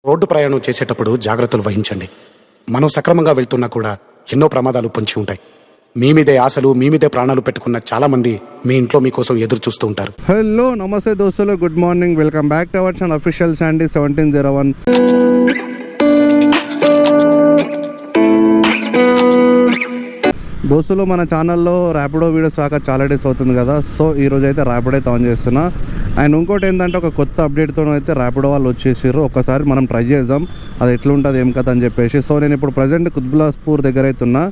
Road ప్రయాణం చేసేటప్పుడు జాగ్రత్తలు వహించండి. మనం సక్రమంగా వెళ్తున్నా కూడా ఎన్నో ప్రమాదాలు పొంచి ఉంటాయి. మీ మీదే ఆశలు, మీ మీదే ప్రాణాలు పెట్టుకున్న చాలా మంది మీ ఇంట్లో మీకోసం ఎదురు చూస్తూ ఉంటారు. హలో నమస్తే దోస్తులు, good morning. Welcome back to our channel official Sandy 1701. దోస్తులు, మన ఛానల్లో ర్యాపిడో వీడియోస్ రాక చాలా డేస్ అవుతుంది కదా. సో ఈరోజు అయితే ర్యాపిడో అయితే ఆన్ చేస్తున్నా. అండ్ ఇంకోటి ఏంటంటే ఒక కొత్త అప్డేట్తో అయితే ర్యాపిడో వాళ్ళు వచ్చేసారు. ఒకసారి మనం ట్రై చేద్దాం అది ఎట్లుంటుంది ఏం కథ అని చెప్పేసి. సో నేను ఇప్పుడు ప్రజెంట్ కుత్బుల్లాపూర్ దగ్గర అయితే ఉన్నా.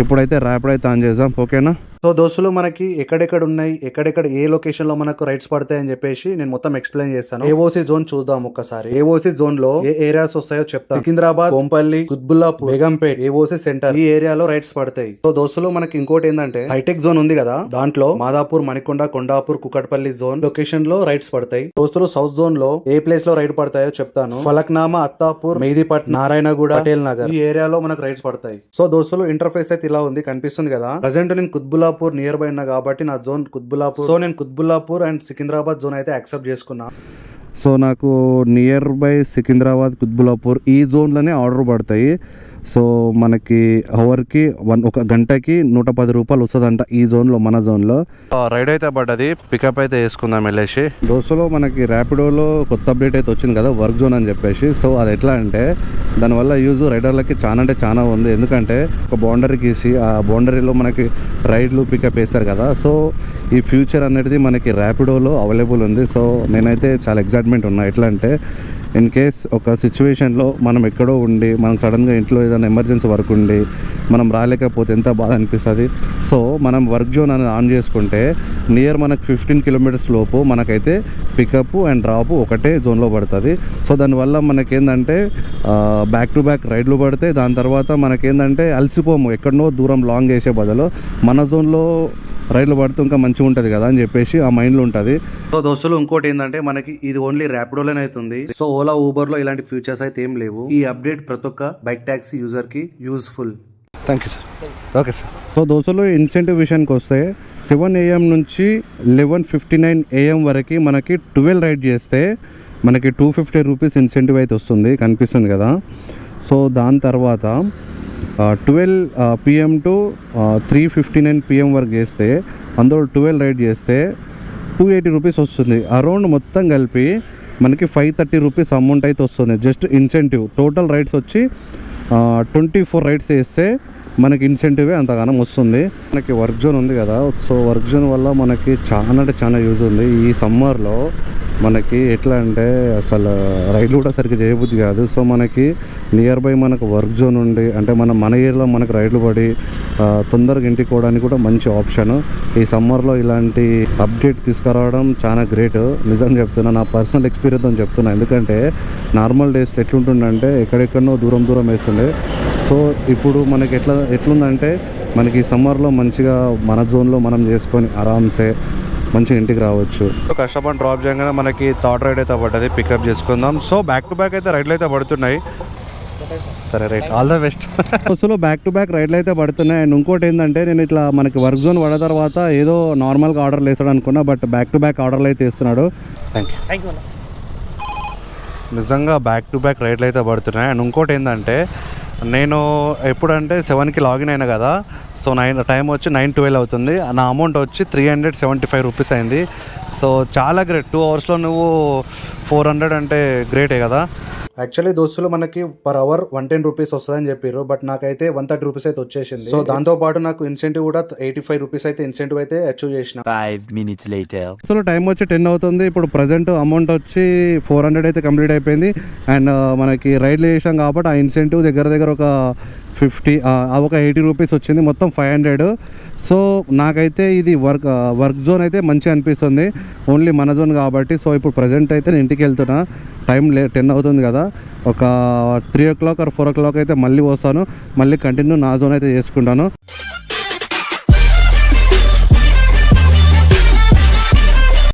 ఇప్పుడైతే ర్యాపిడో అయితే ఆన్ చేద్దాం, ఓకేనా? సో దోస్తులు, మనకి ఎక్కడెక్కడ ఉన్నాయి, ఎక్కడెక్కడ ఏ లొకేషన్లో మనకు రైడ్స్ పడతాయని చెప్పేసి నేను మొత్తం ఎక్స్ప్లెయిన్ చేస్తాను. ఏఓసీ జోన్ చూద్దాం ఒక్కసారి. ఏఓసీ జోన్ లో ఏ ఏరియాస్ వస్తాయో చెప్తాను. సికింద్రాబాద్, కోంపల్లి, కుత్బుల్లాపూర్, బేగంపేట్, ఏఓసీ సెంటర్, ఈ ఏరియాలో రైడ్స్ పడతాయి. సో దోస్తులు, మనకి ఇంకోటి ఏంటంటే హైటెక్ జోన్ ఉంది కదా, దాంట్లో మాదాపూర్, మణికొండ, కొండాపూర్, కుకట్పల్లి జోన్ లొకేషన్ లో రైడ్స్ పడతాయి. దోస్తులు, సౌత్ జోన్ లో ఏ ప్లేస్ లో రైడ్ పడతాయో చెప్తాను. ఫలక్నామా, అత్తాపూర్, మెహదీపట్, నారాయణగూడ, పటేల్ నగర్, ఈ ఏరియాలో మనకు రైడ్స్ పడతాయి. సో దోస్తులు, ఇంటర్ఫేస్ అయితే ఇలా ఉంది, కనిపిస్తుంది కదా. ప్రజెంట్ నేను కుత్బుల్లాపూర్ నియర్ బై ఉన్నా కాబట్టి నా జోన్ కుత్బుల్లాపూర్. సో నేను కుత్బుల్లాపూర్ అండ్ సికింద్రాబాద్ జోన్ అయితే యాక్సెప్ట్ చేసుకున్నా. సో నాకు నియర్ బై సికింద్రాబాద్, కుత్బుల్లాపూర్ ఈ జోన్లోనే ఆర్డర్ పడతాయి. సో మనకి అవర్కి ఒక గంటకి 110 రూపాయలు వస్తుందంట ఈ జోన్లో, మన జోన్లో. రైడ్ అయితే పడ్డది, పికప్ అయితే వేసుకుందాం వెళ్ళేసి. దోస్తులో మనకి ర్యాపిడోలో కొత్త అప్డేట్ అయితే వచ్చింది కదా, వర్క్ జోన్ అని చెప్పేసి. సో అది ఎట్లా అంటే దానివల్ల యూజ్ రైడర్లకి చాలా అంటే చాలా ఉంది. ఎందుకంటే ఒక బౌండరీ గీసి ఆ బౌండరీలో మనకి రైడ్లు పికప్ వేస్తారు కదా. సో ఈ ఫ్యూచర్ అనేది మనకి ర్యాపిడోలో అవైలబుల్ ఉంది. సో నేనైతే చాలా ఎక్సైట్మెంట్ ఉన్నా. ఎట్లా అంటే ఇన్ కేస్ ఒక సిచ్యువేషన్లో మనం ఎక్కడో ఉండి మనకు సడన్గా ఇంట్లో ఏదైనా ఎమర్జెన్సీ వర్క్ ఉండి మనం రాలేకపోతే ఎంత బాధ అనిపిస్తుంది. సో మనం వర్క్ జోన్ అనేది ఆన్ చేసుకుంటే నియర్ మనకు 15 కిలోమీటర్స్ లోపు మనకైతే పికప్ అండ్ డ్రాప్ ఒకటే జోన్లో పడుతుంది. సో దానివల్ల మనకేందంటే బ్యాక్ టు బ్యాక్ రైడ్లు పడతాయి. దాని తర్వాత మనకేందంటే అలసిపోము, ఎక్కడనో దూరం లాంగ్ వేసే బదులు మన జోన్లో రైడ్లు పడుతూ ఇంకా మంచిగా ఉంటుంది కదా అని చెప్పేసి ఆ మైండ్లో ఉంటుంది. సో దోస్తులు, ఇంకోటి ఏంటంటే మనకి ఇది ఓన్లీ ర్యాపిడోలోనే అవుతుంది. సో ఓలా, ఊబర్లో ఇలాంటి ఫీచర్స్ అయితే ఏం లేవు. ఈ అప్డేట్ ప్రతి ఒక్క బైక్ ట్యాక్సీ యూజర్కి useful. Thank you sir. Okay sir. So దోస్తులు, ఇన్సెంటివ్ విషయానికి వస్తే 7 AM నుంచి 11:59 AM వరకు మనకి 12 రైడ్ చేస్తే మనకి 250 రూపీస్ ఇన్సెంటివ్ అయితే వస్తుంది, కనిపిస్తుంది కదా. సో దాని తర్వాత 12 PM టు 3:59 PM వరకు చేస్తే అందులో 12 రైడ్ చేస్తే 280 రూపీస్ వస్తుంది. అరౌండ్ మొత్తం కలిపి మనకి 530 రూపీస్ అమౌంట్ అయితే వస్తుంది, జస్ట్ ఇన్సెంటివ్. టోటల్ రైడ్స్ వచ్చి 24 రైడ్స్ చేస్తే మనకి ఇన్సెంటివే అంతగానం వస్తుంది. మనకి వర్క్ జోన్ ఉంది కదా. సో వర్క్ జోన్ వల్ల మనకి చాలా అంటే చాలా యూజ్ ఉంది. ఈ సమ్మర్లో మనకి ఎట్లా అంటే అసలు రైడ్లు కూడా సరిగ్గా చేయబుద్ధి కాదు. సో మనకి నియర్ బై మనకు వర్క్ జోన్ ఉండి అంటే మన ఏరియాలో మనకు రైడ్లు పడి తొందరగా ఇంటికి పోవడానికి కూడా మంచి ఆప్షన్. ఈ సమ్మర్లో ఇలాంటి అప్డేట్ తీసుకురావడం చాలా గ్రేట్, నిజం చెప్తున్నా. నా పర్సనల్ ఎక్స్పీరియన్స్ అని చెప్తున్నా. ఎందుకంటే నార్మల్ డేస్లో ఎట్లుంటుందంటే ఎక్కడెక్కడనో దూరం దూరం వేస్తుండే. సో ఇప్పుడు మనకి ఎట్లుందంటే మనకి సమ్మర్లో మంచిగా మన జోన్లో మనం చేసుకొని ఆరామ్సే మంచిగా ఇంటికి రావచ్చు. కష్టపడి డ్రాప్ చేయగానే మనకి థర్డ్ రైడ్ అయితే పడ్డది, పికప్ చేసుకుందాం. సో బ్యాక్ టు బ్యాక్ అయితే రైడ్లు అయితే పడుతున్నాయి. సరే రైట్, ఆల్ ద బెస్ట్. అసలు బ్యాక్ టు బ్యాక్ రైడ్లు అయితే పడుతున్నాయి. అండ్ ఇంకోటి ఏంటంటే నేను ఇట్లా మనకి వర్క్ జోన్ పడిన తర్వాత ఏదో నార్మల్గా ఆర్డర్లు వేస్తాడు అనుకున్నా, బట్ బ్యాక్ టు బ్యాక్ ఆర్డర్లు అయితే ఇస్తున్నాడు. Thank you. నిజంగా బ్యాక్ టు బ్యాక్ రైడ్లు అయితే పడుతున్నాయి. అండ్ ఇంకోటి ఏంటంటే నేను ఎప్పుడంటే 7కి లాగిన్ అయినా కదా. సో టైం వచ్చి 9:12 అవుతుంది. నా అమౌంట్ వచ్చి 375 రూపీస్ అయింది. సో చాలా గ్రేట్. 2 అవర్స్లో నువ్వు 400 అంటే గ్రేటే కదా. యాక్చువల్లీ దోస్తులు, మనకి పర్ అవర్ 110 రూపీస్ వస్తుందని చెప్పారు, బట్ నాకైతే 130 రూపీస్ అయితే వచ్చేసింది. సో దాంతో పాటు నాకు ఇన్సెంటివ్ కూడా 85 రూపీస్ అయితే ఇన్సెంటివ్ అయితే అచీవ్ చేసిన. 5 minutes later. సో టైం వచ్చి 10 అవుతుంది. ఇప్పుడు ప్రజెంట్ అమౌంట్ వచ్చి 400 అయితే కంప్లీట్ అయిపోయింది. అండ్ మనకి రైడ్లు చేసాం కాబట్టి ఆ ఇన్సెంటివ్ దగ్గర ఒక 50 ఒక 80 రూపీస్ వచ్చింది, మొత్తం 500. సో నాకైతే ఇది వర్క్ జోన్ అయితే మంచిగా అనిపిస్తుంది, ఓన్లీ మన జోన్ కాబట్టి. సో ఇప్పుడు ప్రజెంట్ అయితే నేను ఇంటికి వెళ్తున్నా. టైం 10 అవుతుంది కదా. ఒక 3 o'clock or 4 o'clock అయితే మళ్ళీ వస్తాను, మళ్ళీ కంటిన్యూ నా జోన్ అయితే చేసుకుంటాను.